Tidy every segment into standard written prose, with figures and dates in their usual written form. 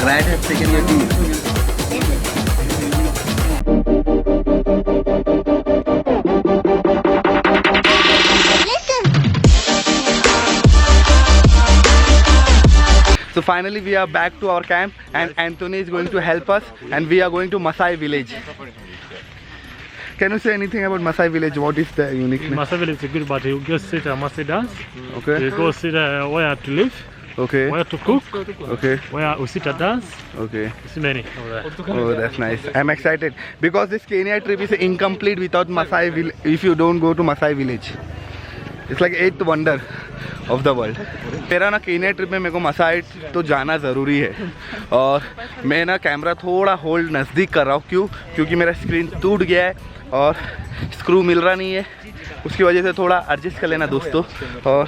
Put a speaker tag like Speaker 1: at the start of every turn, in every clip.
Speaker 1: Right has taken your teeth. So finally we are back to our camp and Anthony is going to help us and we are going to Maasai village. Can you say anything about Maasai village? What is the uniqueness?
Speaker 2: Maasai village is good, but you just sit a Maasai dance.
Speaker 1: Okay.
Speaker 2: You go sit where to live,
Speaker 1: Okay.
Speaker 2: where to cook,
Speaker 1: Okay.
Speaker 2: where we sit a dance.
Speaker 1: Okay.
Speaker 2: It's many over there.
Speaker 1: Oh, that's nice. I'm excited because this Kenya trip is incomplete without Maasai village. If you don't go to Maasai village, it's like 8th wonder of the world. मेरा ना Kenya trip में मेरे को मसाई तो जाना ज़रूरी है और मैं ना कैमरा थोड़ा होल्ड नज़दीक कर रहा हूँ क्योंकि मेरा स्क्रीन टूट गया है और स्क्रू मिल रहा नहीं है, उसकी वजह से थोड़ा एडजस्ट कर लेना दोस्तों और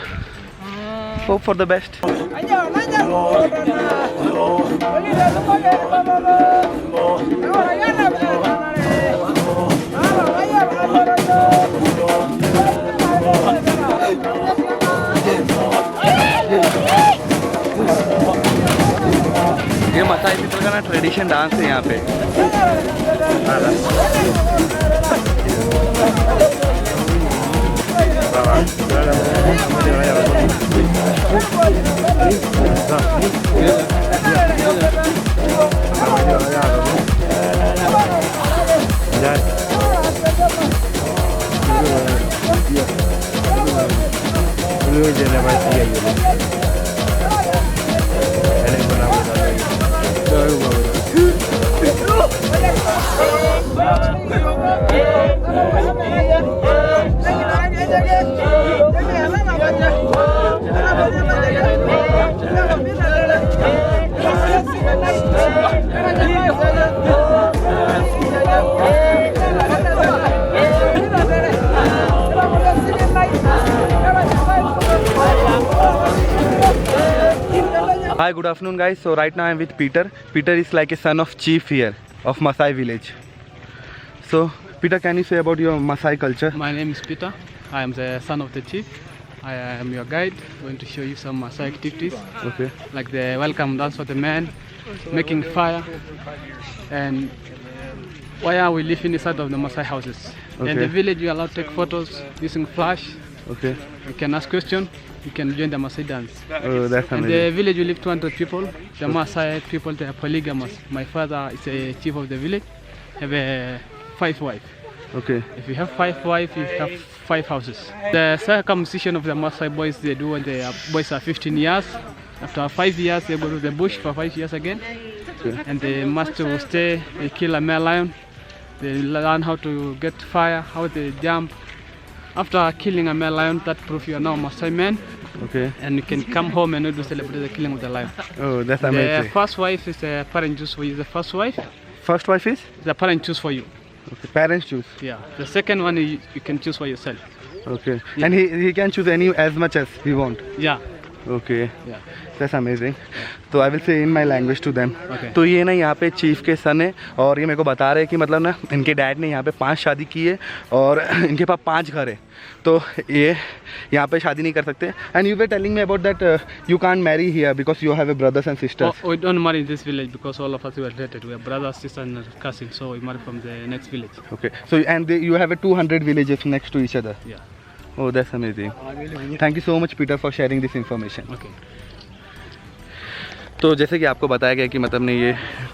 Speaker 1: होप फॉर द बेस्ट। ये मसाई पीपल का ना ट्रेडिशन डांस है यहाँ पे। Hi, good afternoon guys. So right now I am with Peter. Peter is like a son of chief here of Maasai village. So Peter, can you say about your Maasai culture?
Speaker 3: My name is Peter. I am the son of the chief. I am your guide. Going to show you some Maasai activities.
Speaker 1: Okay.
Speaker 3: Like the welcome dance for the men, making fire, and why we live inside of the Maasai houses.
Speaker 1: Okay.
Speaker 3: In the village, you are allowed to take photos using flash.
Speaker 1: Okay.
Speaker 3: You can ask questions. You can join the Maasai dance.
Speaker 1: Oh, that's
Speaker 3: In
Speaker 1: amazing.
Speaker 3: the village, we live 200 people. The Maasai people, they are polygamous. My father is a chief of the village. Have 5 wives.
Speaker 1: Okay.
Speaker 3: If you have 5 wives, you have 5 houses. The circumcision of the Maasai boys, they do when the boys are 15 years. After 5 years, they go to the bush for 5 years again.
Speaker 1: Okay.
Speaker 3: And they must to stay, they kill a male lion. They learn how to get fire, how they jump. After killing a male lion, that proves you are now Maasai man.
Speaker 1: Okay.
Speaker 3: And you can come home and do celebrate the killing of the lion.
Speaker 1: Oh, that's
Speaker 3: The
Speaker 1: amazing.
Speaker 3: first wife is the parent choose for you. The first wife,
Speaker 1: First wife is?
Speaker 3: the parent choose for you.
Speaker 1: Okay. Parents choose.
Speaker 3: Yeah. The second one, you can choose for yourself.
Speaker 1: Okay. And he can choose any as much as he want.
Speaker 3: Yeah.
Speaker 1: Okay.
Speaker 3: Yeah.
Speaker 1: That's amazing. तो I will say in my language to them.
Speaker 3: Okay.
Speaker 1: तो ये ना यहाँ पे chief के सन है और ये मेरे को बता रहे हैं कि मतलब ना इनके डैड ने यहाँ पे 5 शादी की है और इनके पास 5 घर है, तो ये यहाँ पे शादी नहीं कर सकते। And you were telling me about that you can't marry here because you have brothers and sisters.
Speaker 3: We don't marry in this village because all of us were related. We are brothers, sisters, and cousins. So we marry from the next village.
Speaker 1: Okay. So and you have a 200 villages next to each other.
Speaker 3: Yeah.
Speaker 1: Oh, that's amazing. Thank you so much, Peter, for sharing this information.
Speaker 3: Okay.
Speaker 1: तो जैसे कि आपको बताया गया कि मतलब ने ये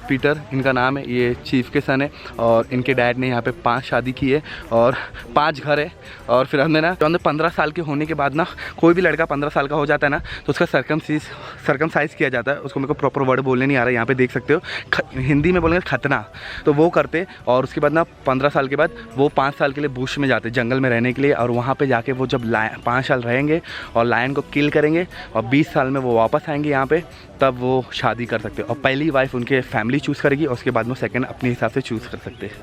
Speaker 1: पीटर इनका नाम है, ये चीफ के सन है और इनके डैड ने यहाँ पे 5 शादी की है और 5 घर है। और फिर हमने ना 15 साल के होने के बाद ना कोई भी लड़का 15 साल का हो जाता है ना तो उसका सरकमसाइज किया जाता है। उसको मेरे को प्रॉपर वर्ड बोलने नहीं आ रहा है, यहाँ पे देख सकते हो हिंदी में बोलेंगे खतना, तो वो करते और उसके बाद ना 15 साल के बाद वो 5 साल के लिए बुश में जाते जंगल में रहने के लिए और वहाँ पर जाके वो जब 5 साल रहेंगे और लायन को किल करेंगे और 20 साल में वो वापस आएंगे यहाँ पे, तब वो शादी कर सकते हैं। और पहली वाइफ उनके फैमिली चूज़ करेगी और उसके बाद में सेकंड अपने हिसाब से चूज़ कर सकते हैं।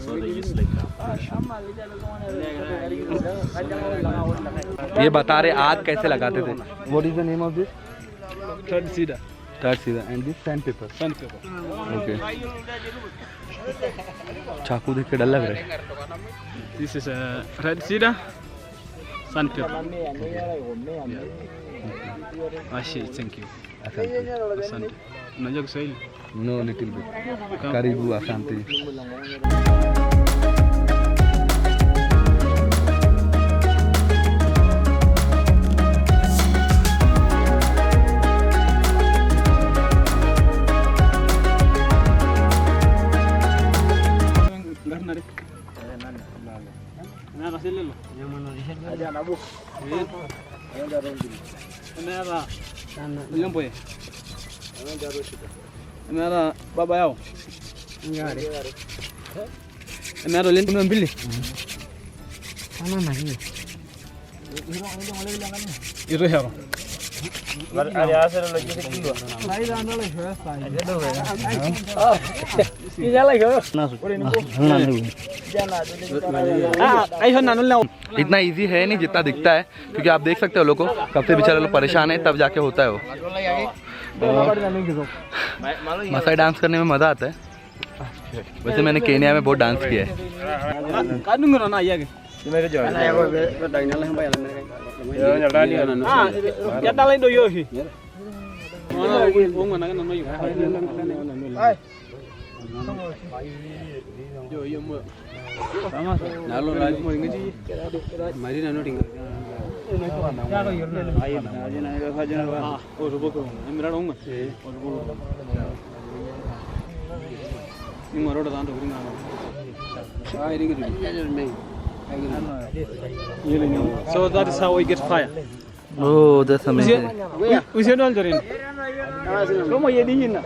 Speaker 2: So they use like
Speaker 1: ये बता रहे आग कैसे लगाते थे. What is the name of this?
Speaker 3: Third cedar.
Speaker 1: Third cedar and this sandpaper.
Speaker 3: Sandpaper.
Speaker 1: Okay. चाकू देख के डर लग रहा है.
Speaker 3: This is a red cedar. Sandpaper. Ashi, thank you. Asante. Unajua Kiswahili?
Speaker 1: No, little bit. Karibu, asante.
Speaker 3: Mera baba yao. Mera lentu mbili. Sana na hiyo. Iro hero.
Speaker 2: Ali asera lo jike kilo.
Speaker 1: इतना easy है नहीं जितना दिखता है, क्योंकि आप देख सकते हो लोगों को कब से बेचारे लोग परेशान है, तब जाके होता है वो. मसाई डांस करने में मज़ा आता है. वैसे मैंने केन्या में बहुत डांस किया है.
Speaker 3: So that is how we get fire.
Speaker 1: Oh, that's amazing.
Speaker 3: We see all during. Como ye dijina.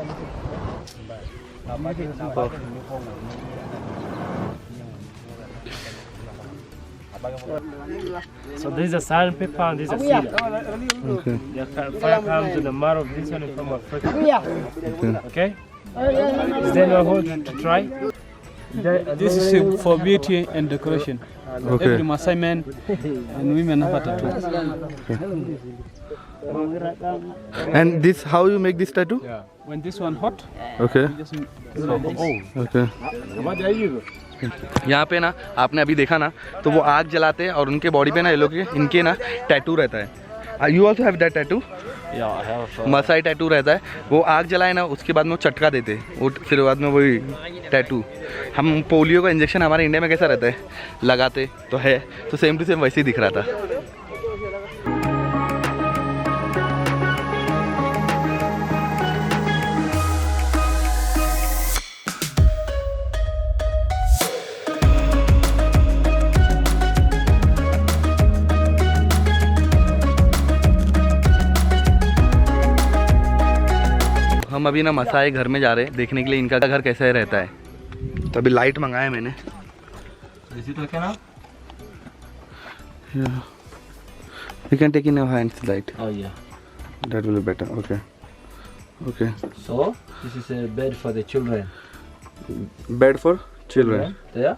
Speaker 2: So this is a sandpaper and this is a cedar.
Speaker 1: Okay.
Speaker 2: The fire comes to the marrow of this one is from Africa. Okay? Is there no hole to try?
Speaker 3: This is for beauty and decoration.
Speaker 1: Okay.
Speaker 3: Every Maasai man and women have a tattoo.
Speaker 1: And this, how you make this tattoo?
Speaker 3: Yeah. When this one hot,
Speaker 1: Okay.
Speaker 3: you just
Speaker 1: Okay. यहाँ पे ना आपने अभी देखा ना, तो वो आग जलाते हैं और उनके बॉडी पे ना ये लोग इनके ना टैटू रहता है. You also have that tattoo?
Speaker 2: Yeah, I have.
Speaker 1: Maasai tattoo रहता है. वो आग जलाए ना, उसके बाद में वो चटका देते हैं, वो फिर बाद में वही टैटू. हम पोलियो का इंजेक्शन हमारे इंडिया में कैसा रहता है, लगाते तो है, तो सेम टू सेम वैसे ही दिख रहा था. हम अभी ना मसाई घर में जा रहे हैं देखने के लिए इनका घर कैसे रहता है. तो अभी लाइट मंगाया मैंने. You can take in your hands light.
Speaker 4: Oh yeah.
Speaker 1: That will be better. Okay. Okay.
Speaker 4: So this is a bed for the children.
Speaker 1: Bed for children.
Speaker 4: There.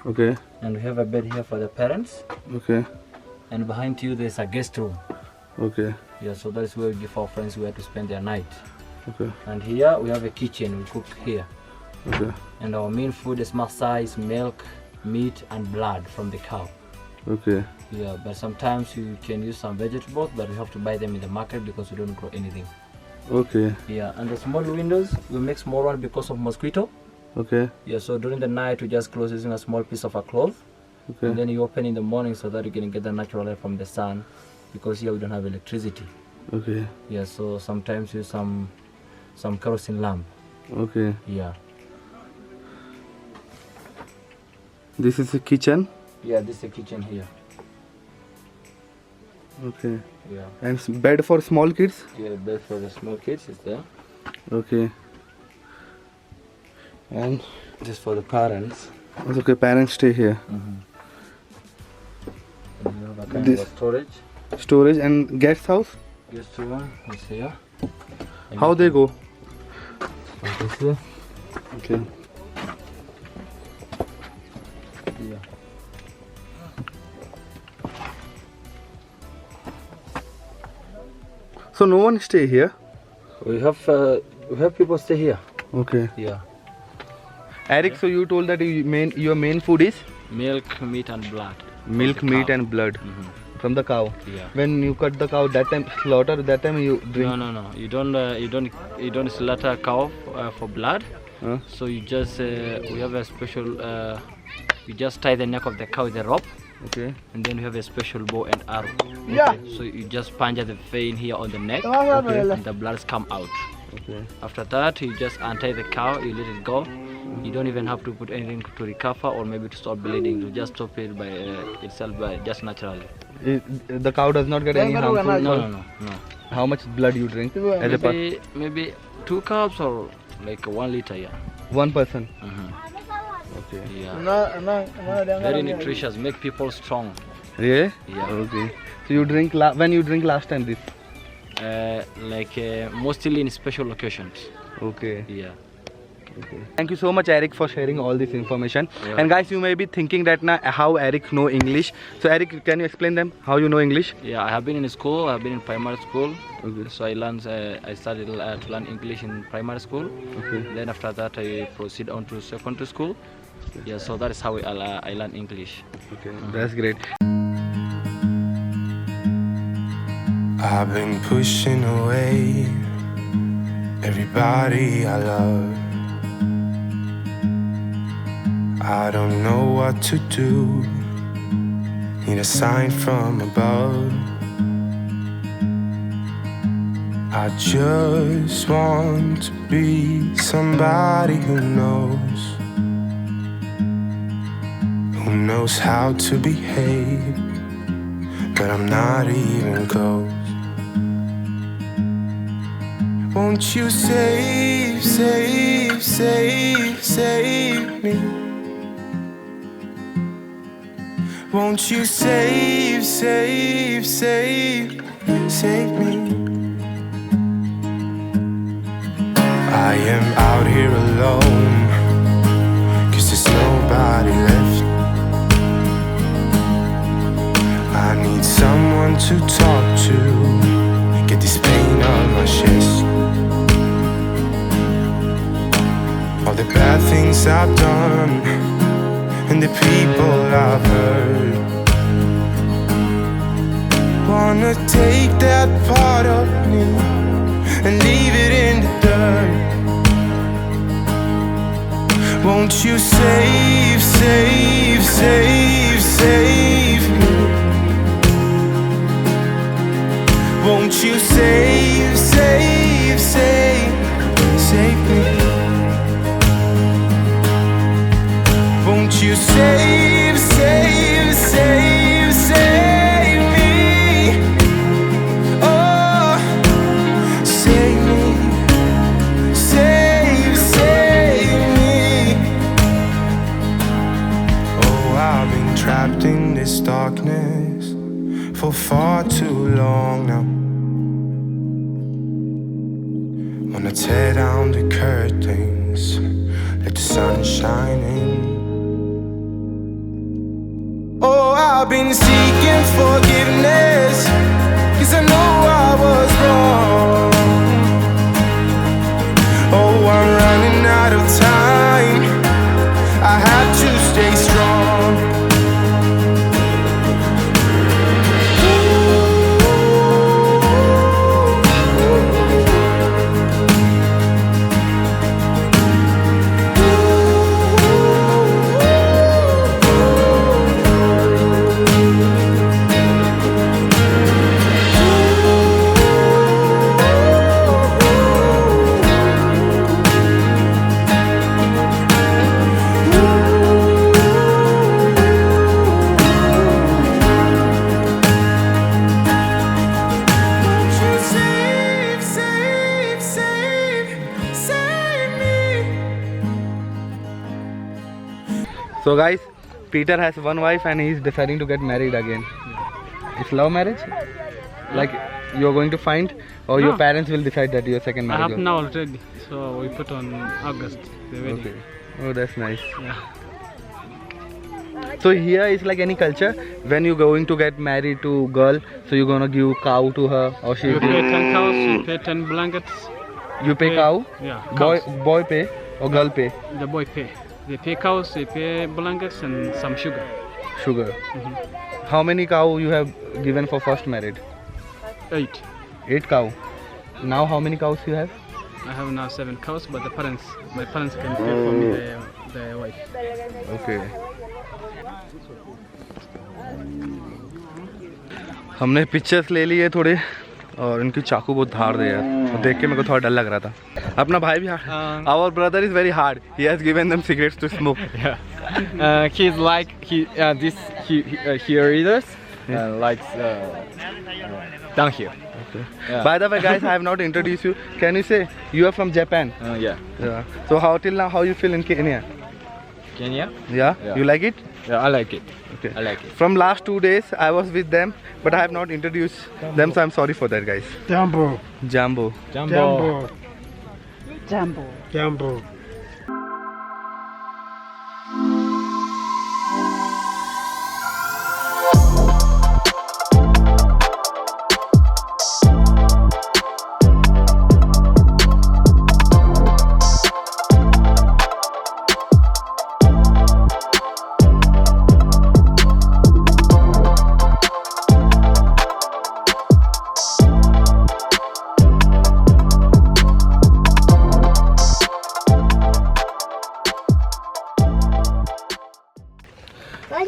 Speaker 1: Okay.
Speaker 4: And we have a bed here for the parents.
Speaker 1: Okay.
Speaker 4: And behind you there's a guest room.
Speaker 1: Okay.
Speaker 4: Yeah, so that is where we give our friends where to spend their night.
Speaker 1: Okay.
Speaker 4: And here we have a kitchen, we cook here.
Speaker 1: Okay.
Speaker 4: And our main food is Maasai, is milk, meat and blood from the cow.
Speaker 1: Okay.
Speaker 4: Yeah, but sometimes you can use some vegetables, but we have to buy them in the market because we don't grow anything.
Speaker 1: Okay.
Speaker 4: Yeah, and the small windows, we make small one because of mosquito.
Speaker 1: Okay.
Speaker 4: Yeah, so during the night we just close using a small piece of a cloth.
Speaker 1: Okay.
Speaker 4: And then you open in the morning so that you can get the natural light from the sun, because here we don't have electricity.
Speaker 1: Okay.
Speaker 4: Yeah, so sometimes use some kerosene lamp.
Speaker 1: Okay.
Speaker 4: Yeah.
Speaker 1: This is the kitchen.
Speaker 4: Yeah, this is the kitchen here.
Speaker 1: Okay.
Speaker 4: Yeah.
Speaker 1: And bed for small kids.
Speaker 4: Yeah, bed for the small kids is there.
Speaker 1: Okay. And
Speaker 4: Just for the parents.
Speaker 1: okay, parents stay here.
Speaker 4: And you have a kind
Speaker 1: This-
Speaker 4: of a storage.
Speaker 1: Storage and guest house.
Speaker 4: Guest room is here. And
Speaker 1: How
Speaker 4: you
Speaker 1: they
Speaker 4: can-
Speaker 1: go?
Speaker 4: This way.
Speaker 1: Okay.
Speaker 4: Yeah.
Speaker 1: So no one stay here?
Speaker 4: We have people stay here.
Speaker 1: Okay.
Speaker 4: Yeah.
Speaker 1: Eric, so you told that your main food is
Speaker 4: Milk, meat, and blood.
Speaker 1: milk,
Speaker 4: From the
Speaker 1: meat
Speaker 4: cow.
Speaker 1: and blood from the cow.
Speaker 4: Yeah.
Speaker 1: When you cut the cow, that time slaughter, that time you drink.
Speaker 4: No. You don't slaughter cow for blood.
Speaker 1: Huh?
Speaker 4: So you just we have a special. You just tie the neck of the cow with a rope,
Speaker 1: Okay.
Speaker 4: and then we have a special bow and arrow.
Speaker 1: Yeah.
Speaker 4: So you just puncture the vein here on the neck,
Speaker 1: Okay.
Speaker 4: and the bloods come out.
Speaker 1: Okay.
Speaker 4: After that, you just untie the cow, you let it go. You don't even have to put anything to recover or maybe to stop bleeding. You just stop it by itself, by just naturally.
Speaker 1: The cow does not get any harmful.
Speaker 4: No.
Speaker 1: How much blood you drink as a per
Speaker 4: Maybe 2 cups or like 1 liter, yeah.
Speaker 1: one person? Okay.
Speaker 4: Yeah. Very nutritious, make people strong.
Speaker 1: Yeah.
Speaker 4: Yeah.
Speaker 1: Okay. So you drink when you drink last time this?
Speaker 4: Mostly in special occasions.
Speaker 1: Okay.
Speaker 4: Yeah.
Speaker 1: Okay. Thank you so much, Eric, for sharing all this information.
Speaker 4: Yeah.
Speaker 1: And guys, you may be thinking that now how Eric know English. So Eric, can you explain them how you know English?
Speaker 4: Yeah, I have been in school. I have been in primary school.
Speaker 1: Okay.
Speaker 4: So I learned. I started to learn English in primary school.
Speaker 1: Okay.
Speaker 4: Then after that, I proceed on to secondary school. Yeah, so that is how I learn English.
Speaker 1: Okay. That's great.
Speaker 5: I've been pushing away everybody I love. I don't know what to do. Need a sign from above. I just want to be somebody who knows how to behave, but I'm not even close. Won't you save me? Won't you save me? I am out here alone, 'cause there's nobody left. I need someone to talk to, get this pain on my chest. All the bad things I've done and the people I've hurt. Wanna take that part of me and leave it in the dirt. Won't you save me? Won't you save me? Won't you save me? Oh, save me, save me. Oh, I've been trapped in this darkness for far too long now. Wanna tear down the curtains, let the sun shine in. Oh, I've been seeking forgiveness, 'cause I know I was wrong. Oh, I'm running out of time, I have to stay strong.
Speaker 1: So guys, Peter has one wife and he's deciding to get married again. It's love marriage? Like you're going to find, or your
Speaker 3: No.
Speaker 1: parents will decide that your second
Speaker 3: I
Speaker 1: marriage?
Speaker 3: have now already, so we put on August the wedding.
Speaker 1: Okay. Oh, that's nice.
Speaker 3: Yeah.
Speaker 1: So here is like any culture when you going to get married to girl, so you gonna give cow to her or she
Speaker 3: You pay 10 cows, you pay 10 blankets.
Speaker 1: you pay cow,
Speaker 3: Yeah,
Speaker 1: boy pay or girl pay
Speaker 3: the boy pay. They pay cows, they pay blankets and some sugar.
Speaker 1: sugar. How many cow you have given for first married?
Speaker 3: 8.
Speaker 1: 8 cow. Now how many cows you have?
Speaker 3: I have now 7 cows, but my parents can pay for me the wife.
Speaker 1: Okay. हमने pictures ले लिए थोड़े और इनकी चाकू बहुत धार दे यार, तो देख के मेरे को थोड़ा डर लग रहा था। अपना भाई भी our brother is very hard, he has given them cigarettes to smoke.
Speaker 6: He's like he readers likes down here. Yeah.
Speaker 1: By the way guys, I have not introduced you. Can you say you are from Japan?
Speaker 6: Yeah.
Speaker 1: So how till now how you feel in Kenya?
Speaker 6: Kenya?
Speaker 1: Yeah?
Speaker 6: Yeah.
Speaker 1: You like it?
Speaker 6: Yeah, I like it.
Speaker 1: Okay.
Speaker 6: I like it.
Speaker 1: From last 2 days I was with them, but I have not introduced them, so I'm sorry for that guys.
Speaker 2: Jambo.
Speaker 1: Jambo.
Speaker 6: Jumbo.
Speaker 2: Jambo.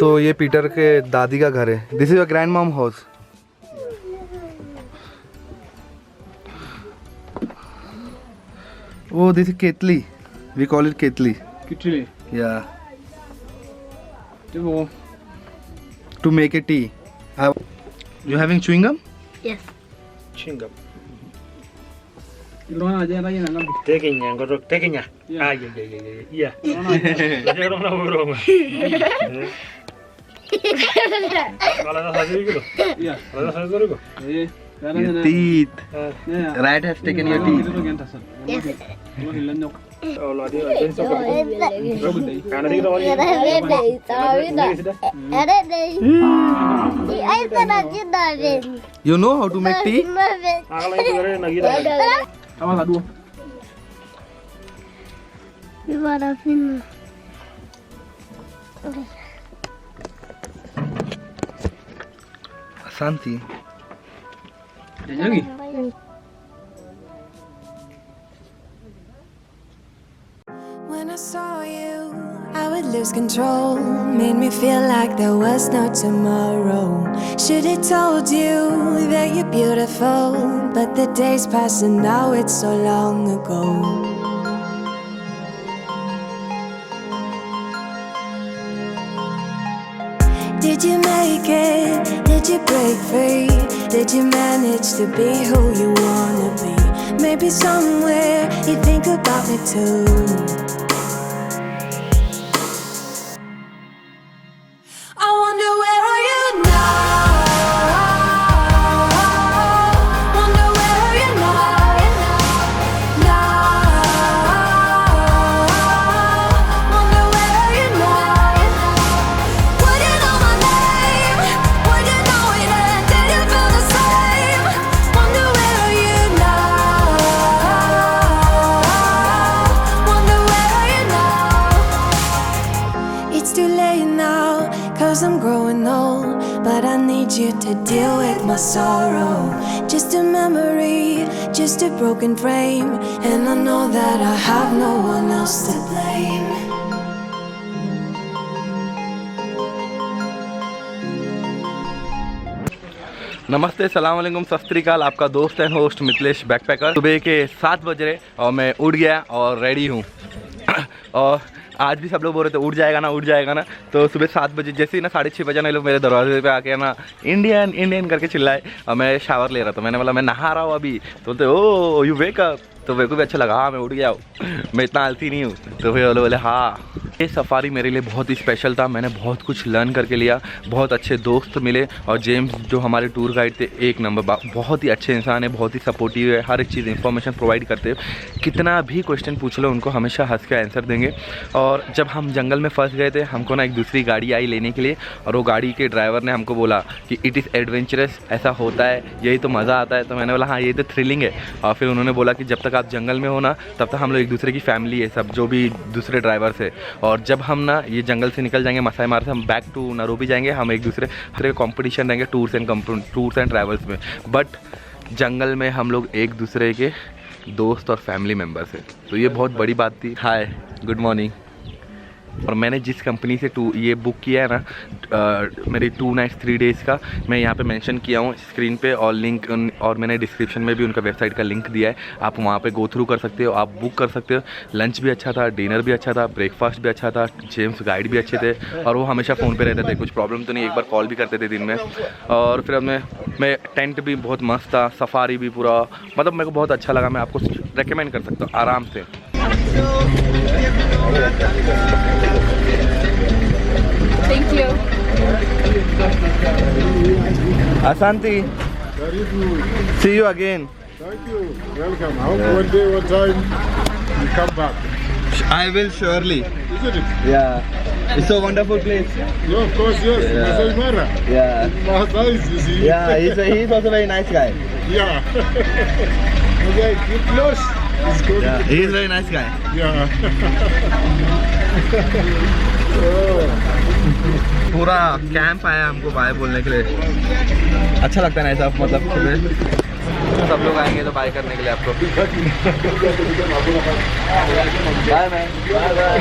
Speaker 1: तो ये Peter के दादी का घर है। This is your grand mom house. Oh, this is ketli. We call it ketli.
Speaker 3: Kitchen.
Speaker 1: Yeah.
Speaker 3: Jambo.
Speaker 1: To make a tea. You having chewing gum?
Speaker 7: Yes.
Speaker 2: Chingam.
Speaker 3: Ilona aja lagi nang.
Speaker 2: Tekinya, godok tekinya.
Speaker 3: Iya.
Speaker 2: Ah, iya. Jadi orang nak beroma. Kalau dah saja gitu.
Speaker 3: Iya.
Speaker 2: Kalau dah saja gitu.
Speaker 3: Eh,
Speaker 1: Your teeth.
Speaker 3: Yeah.
Speaker 1: Rat has taken your teeth.
Speaker 7: Yes.
Speaker 2: Kalau dia jadi sok. Karena dia tahu
Speaker 7: Ada deh. Ay sana kita
Speaker 1: You know how to make tea?
Speaker 2: Kalau itu dari negara.
Speaker 3: Awal lah dua.
Speaker 7: Gimana sih?
Speaker 1: Santi.
Speaker 3: Lagi.
Speaker 8: When I saw you, I would lose control. Made me feel like there was no tomorrow. Should've told you that you're beautiful, but the days pass and now it's so long ago. Did you make it? Did you break free? Did you manage to be who you wanna be? Maybe somewhere you think about me too. I wonder where are you now? Wonder where are you now? Wonder where are you now? Would you know my name? Would you know it and did you feel the same? Wonder where are you now? Wonder where are you now? It's too late now, 'cause I'm growing old, but I need you to deal with my sorrow. Just a memory, just a broken frame, and I know that I have no one else to blame.
Speaker 1: नमस्ते, सलाम वालेकुम, सत श्री अकाल। आपका दोस्त and host Mithilesh backpacker. सुबह के 7 बज रहे और मैं उठ गया और रेडी हूँ। और आज भी सब लोग बोल रहे थे उठ जाएगा ना। तो सुबह 7 बजे जैसे ही ना 6:30 बजे ना लोग मेरे दरवाजे पे आके ना इंडियन करके चिल्लाए। और मैं शावर ले रहा था, मैंने बोला मैं नहा रहा हूँ अभी। तो बोलते ओ यू वेक अप। तो मेरे को भी अच्छा लगा, हाँ मैं उठ गया हूँ, मैं इतना आलसी नहीं हूँ। तो फिर बोले हाँ ये सफारी मेरे लिए बहुत ही स्पेशल था। मैंने बहुत कुछ लर्न करके लिया, बहुत अच्छे दोस्त मिले और जेम्स जो हमारे टूर गाइड थे एक नंबर, बहुत ही अच्छे इंसान है, बहुत ही सपोर्टिव है, हर एक चीज़ इन्फॉर्मेशन प्रोवाइड करते हैं। कितना भी क्वेश्चन पूछ लो उनको हमेशा हंस के आंसर देंगे। और जब हम जंगल में फंस गए थे, हमको ना एक दूसरी गाड़ी आई लेने के लिए और वो गाड़ी के ड्राइवर ने हमको बोला कि इट इज़ एडवेंचरस, ऐसा होता है, यही तो मज़ा आता है। तो मैंने बोला हाँ ये तो थ्रिलिंग है। और फिर उन्होंने बोला कि जब तक आप जंगल में हो ना तब तक हम लोग एक दूसरे की फैमिली है, सब जो भी दूसरे ड्राइवर्स है। और जब हम ना ये जंगल से निकल जाएंगे मसाई मार से, हम बैक टू नैरोबी जाएंगे, हम एक दूसरे कंपटीशन रहेंगे टूर्स एंड ट्रैवल्स में। बट जंगल में हम लोग एक दूसरे के दोस्त और फैमिली मेम्बर्स है, तो ये बहुत बड़ी बात थी। हाय, गुड मॉर्निंग। और मैंने जिस कंपनी से ये बुक किया है ना मेरी 2 नाइट्स 3 डेज़ का, मैं यहाँ पे मेंशन किया हूँ स्क्रीन पे और लिंक, और मैंने डिस्क्रिप्शन में भी उनका वेबसाइट का लिंक दिया है। आप वहाँ पे गो थ्रू कर सकते हो, आप बुक कर सकते हो। लंच भी अच्छा था, डिनर भी अच्छा था, ब्रेकफास्ट भी अच्छा था, जेम्स गाइड भी अच्छे थे और वो हमेशा फ़ोन पे रहते थे, कुछ प्रॉब्लम तो नहीं, एक बार कॉल भी करते थे दिन में। और फिर मैं टेंट भी बहुत मस्त था, सफारी भी पूरा, मतलब मेरे को बहुत अच्छा लगा। मैं आपको रेकमेंड कर सकता हूँ आराम से।
Speaker 9: Thank you.
Speaker 1: Asanti, see you again.
Speaker 10: Thank you. Welcome. I hope one day, one time, you come back.
Speaker 1: I will surely.
Speaker 10: Isn't it?
Speaker 1: Yeah, it's a wonderful place.
Speaker 10: Yeah, of course, yes.
Speaker 1: Yeah.
Speaker 10: Masai Mara.
Speaker 1: Yeah.
Speaker 10: Nice, you see.
Speaker 1: Yeah, he's also a very nice guy.
Speaker 10: Yeah. Okay, keep close. It's good.
Speaker 1: Yeah, he is very nice guy.
Speaker 10: Yeah.
Speaker 1: पूरा camp आया हमको bye बोलने के लिए। अच्छा लगता है ना ऐसा, मतलब सुबह सब लोग आएंगे तो बाय करने के लिए आपको। Bye man, bye bye.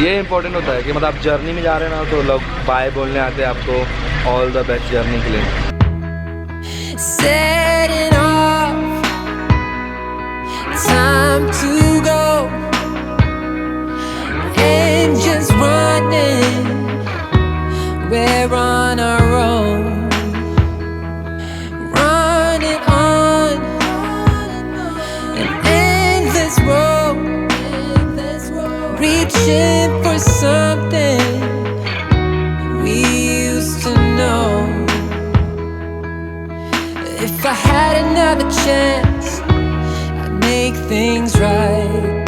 Speaker 1: ये इम्पोर्टेंट होता है कि मतलब आप जर्नी में जा रहे हैं ना तो लोग बाय बोलने आते हैं आपको। ऑल द बेस्ट जर्नी के लिए।
Speaker 8: Setting off, time to go. Engines running, we're on our own. Running on an endless road, reaching for something we used to know. If I had another chance, I'd make things right.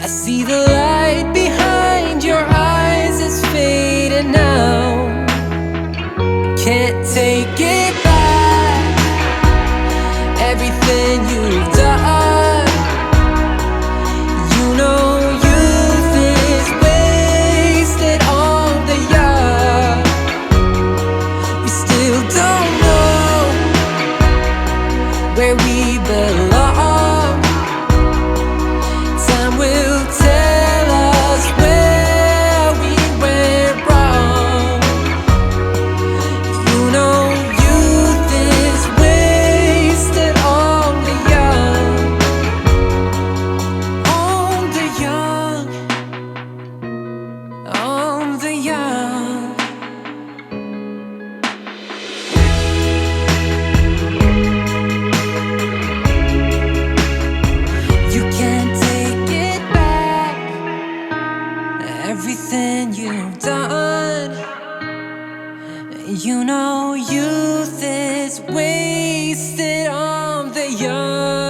Speaker 8: I see the light behind your eyes is fading now. Can't take it back, everything you've done. You know youth is wasted on the young. We still don't where we belong. Time will tell us where we went wrong. You know youth is wasted on the young. On the young. On the young. Everything you've done, you know youth is wasted on the young.